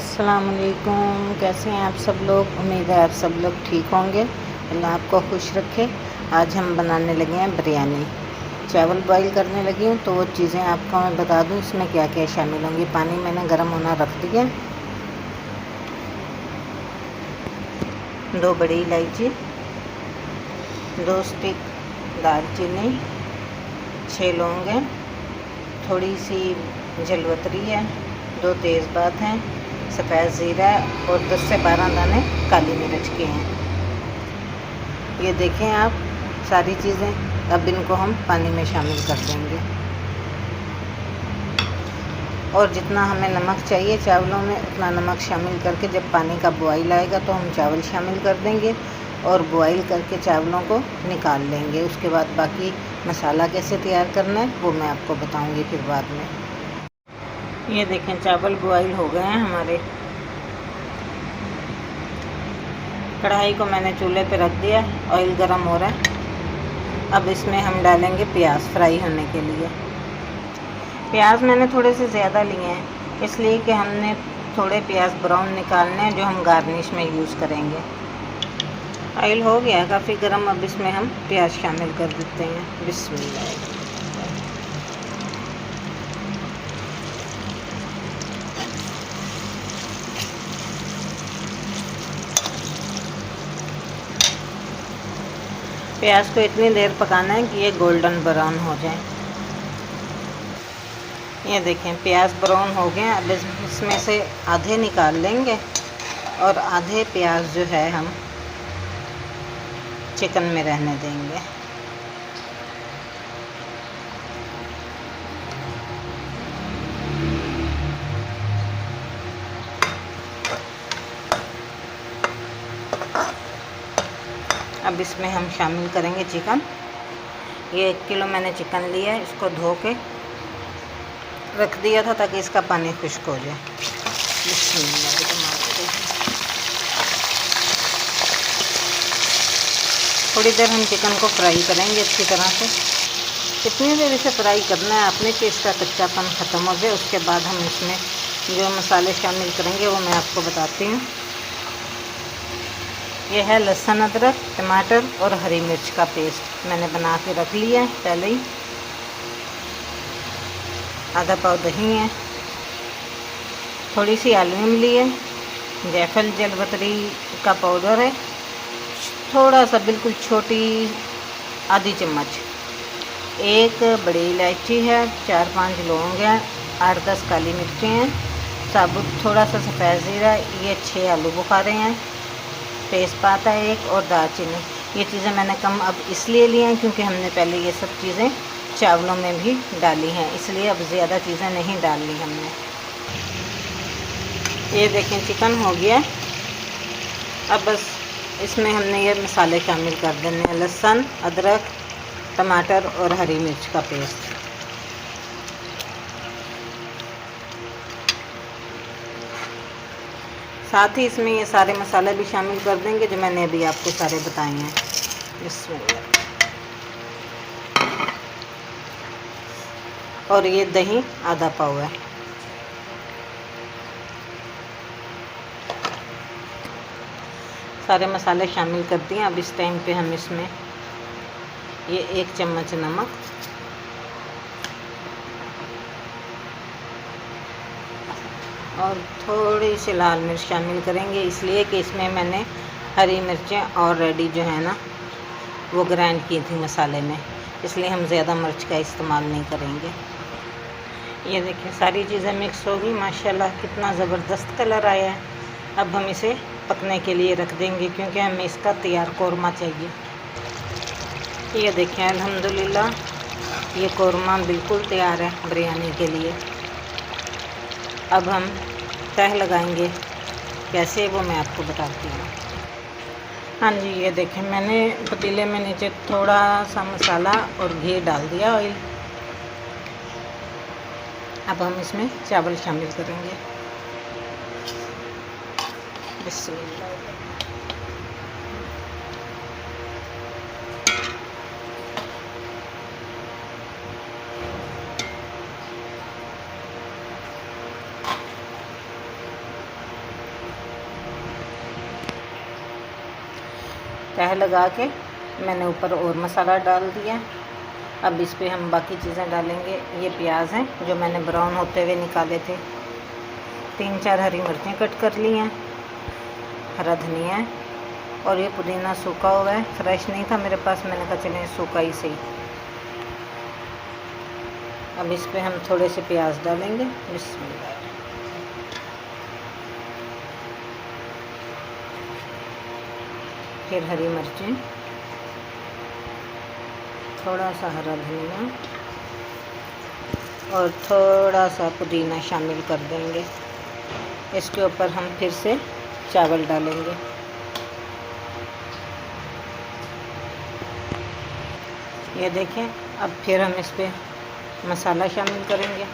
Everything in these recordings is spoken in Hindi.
अस्सलामुअलैकुम। कैसे हैं आप सब लोग? उम्मीद है आप सब लोग ठीक होंगे। अल्लाह आपको खुश रखे। आज हम बनाने लगे हैं बिरयानी। चावल बॉईल करने लगी हूँ, तो वो चीज़ें आपको मैं बता दूँ इसमें क्या क्या शामिल होंगी। पानी मैंने गर्म होना रख दिया। 2 बड़ी इलायची, 2 स्टिक दालचीनी, 6 लौंग हैं, थोड़ी सी जलवतरी है, 2 तेज़पात हैं, सफ़ेद ज़ीरा और 10 से 12 दाने काली मिर्च के हैं। ये देखें आप सारी चीज़ें। अब इनको हम पानी में शामिल कर देंगे और जितना हमें नमक चाहिए चावलों में उतना नमक शामिल करके जब पानी का बॉयल आएगा तो हम चावल शामिल कर देंगे और बॉयल करके चावलों को निकाल लेंगे। उसके बाद बाकी मसाला कैसे तैयार करना है वो मैं आपको बताऊंगी फिर बाद में। ये देखें चावल बॉयल हो गए हैं हमारे। कढ़ाई को मैंने चूल्हे पे रख दिया, ऑयल गरम हो रहा है। अब इसमें हम डालेंगे प्याज फ्राई होने के लिए। प्याज मैंने थोड़े से ज़्यादा लिए हैं इसलिए कि हमने थोड़े प्याज ब्राउन निकालने हैं जो हम गार्निश में यूज़ करेंगे। ऑयल हो गया काफ़ी गरम। अब इसमें हम प्याज शामिल कर देते हैं। बिस्मिल्लाह। प्याज को इतनी देर पकाना है कि ये गोल्डन ब्राउन हो जाए। ये देखें प्याज ब्राउन हो गए। अब इसमें से आधे निकाल लेंगे और आधे प्याज जो है हम चिकन में रहने देंगे। अब इसमें हम शामिल करेंगे चिकन। ये 1 किलो मैंने चिकन लिया है, इसको धो के रख दिया था ताकि इसका पानी खुश्क हो जाए। थोड़ी देर हम चिकन को फ्राई करेंगे अच्छी तरह से। कितनी देर इसे फ्राई करना है आपने कि इसका कच्चापन ख़त्म हो जाए। उसके बाद हम इसमें जो मसाले शामिल करेंगे वो मैं आपको बताती हूँ। ये है लहसुन, अदरक, टमाटर और हरी मिर्च का पेस्ट मैंने बना के रख लिया है पहले ही। आधा पाव दही है, थोड़ी सी आलू ली है, जायफल जलवतरी का पाउडर है, थोड़ा सा बिल्कुल छोटी आधी चम्मच, 1 बड़ी इलायची है, 4-5 लौंग हैं, 8-10 काली मिर्चें हैं, साबुत थोड़ा सा सफ़ेद ज़ीरा, ये 6 आलू बुखारे हैं, तेज़पात है 1 और दालचीनी। ये चीज़ें मैंने कम अब इसलिए ली हैं क्योंकि हमने पहले ये सब चीज़ें चावलों में भी डाली हैं, इसलिए अब ज़्यादा चीज़ें नहीं डालनी हमने। ये देखें चिकन हो गया। अब बस इसमें हमने ये मसाले शामिल कर देने हैं। लहसुन, अदरक, टमाटर और हरी मिर्च का पेस्ट। साथ ही इसमें ये सारे मसाले भी शामिल कर देंगे जो मैंने अभी आपको सारे बताए हैं। बिस्मिल्लाह। और ये दही आधा पाव है। सारे मसाले शामिल कर दिए। अब इस टाइम पे हम इसमें ये 1 चम्मच नमक, और थोड़ी सी लाल मिर्च शामिल करेंगे इसलिए कि इसमें मैंने हरी मिर्चें ऑलरेडी जो है ना वो ग्राइंड की थी मसाले में, इसलिए हम ज़्यादा मिर्च का इस्तेमाल नहीं करेंगे। ये देखिए सारी चीज़ें मिक्स हो गई। माशाल्लाह कितना ज़बरदस्त कलर आया है। अब हम इसे पकने के लिए रख देंगे क्योंकि हमें इसका तैयार कौरमा चाहिए। ये देखें अल्हम्दुलिल्लाह ये कौरमा बिल्कुल तैयार है बिरयानी के लिए। अब हम तह लगाएंगे कैसे वो मैं आपको बताती हूँ। हाँ जी, ये देखें मैंने पतीले में नीचे थोड़ा सा मसाला और घी डाल दिया ऑयल। अब हम इसमें चावल शामिल करेंगे। बिस्मिल्लाह। तह लगा के मैंने ऊपर और मसाला डाल दिया। अब इस पे हम बाकी चीज़ें डालेंगे। ये प्याज हैं जो मैंने ब्राउन होते हुए निकाले थे, 3-4 हरी मिर्चें कट कर ली हैं, हरा धनिया है, और ये पुदीना सूखा हुआ है, फ्रेश नहीं था मेरे पास, मैंने कहा चलें सूखा ही सही। अब इस पे हम थोड़े से प्याज डालेंगे। बिस्मिल्लाह। फिर हरी मिर्चें, थोड़ा सा हरा धनिया और थोड़ा सा पुदीना शामिल कर देंगे। इसके ऊपर हम फिर से चावल डालेंगे। ये देखें, अब फिर हम इस पे मसाला शामिल करेंगे।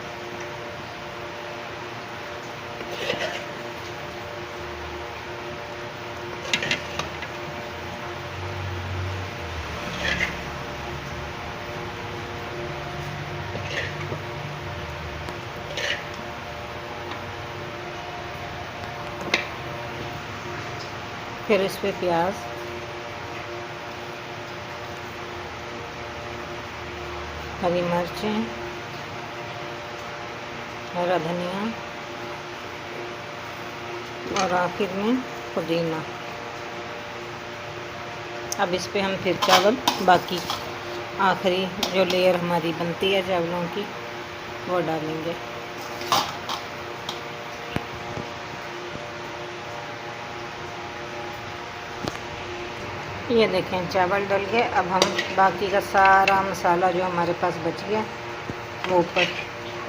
फिर इस पे प्याज, हरी मिर्चें, हरा धनिया और आखिर में पुदीना। अब इस पे हम फिर चावल, बाकी आखिरी जो लेयर हमारी बनती है चावलों की, वो डालेंगे। ये देखें चावल डल गए। अब हम बाकी का सारा मसाला जो हमारे पास बच गया वो ऊपर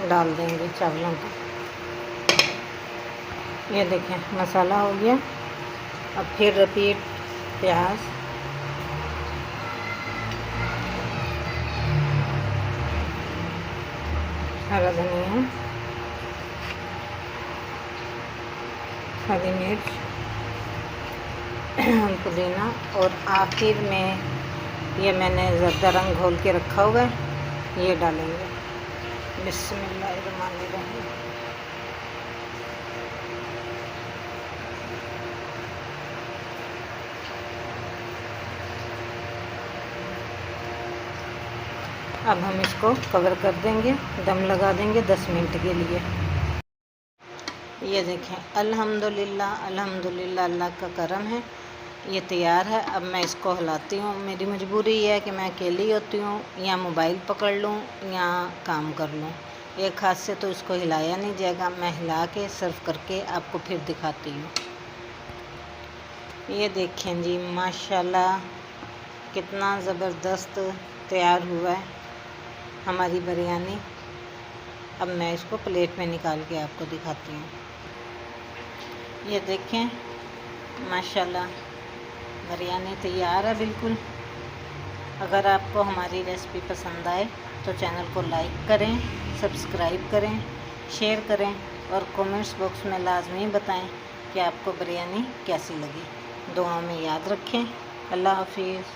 डाल देंगे चावलों के। ये देखें मसाला हो गया। अब फिर रिपीट प्याज, हरा धनिया, हरी मिर्च, पुदीना और आखिर में ये मैंने ज़र्दा रंग घोल के रखा हुआ है, ये डालेंगे। बिस्मिल्लाहिर्रहमानिर्रहीम। अब हम इसको कवर कर देंगे, दम लगा देंगे 10 मिनट के लिए। ये देखें, अल्हम्दुलिल्लाह अल्हम्दुलिल्लाह, अल्लाह का करम है, ये तैयार है। अब मैं इसको हिलाती हूँ। मेरी मजबूरी ये है कि मैं अकेली होती हूँ, या मोबाइल पकड़ लूँ या काम कर लूँ, एक हाथ से तो इसको हिलाया नहीं जाएगा। मैं हिला के सर्व करके आपको फिर दिखाती हूँ। ये देखें जी, माशाल्लाह कितना ज़बरदस्त तैयार हुआ है हमारी बिरयानी। अब मैं इसको प्लेट में निकाल के आपको दिखाती हूँ। ये देखें माशाल्लाह बिरयानी तैयार है बिल्कुल। अगर आपको हमारी रेसिपी पसंद आए तो चैनल को लाइक करें, सब्सक्राइब करें, शेयर करें और कमेंट्स बॉक्स में लाजमी बताएं कि आपको बिरयानी कैसी लगी। दुआ में याद रखें। अल्लाह हाफिज़।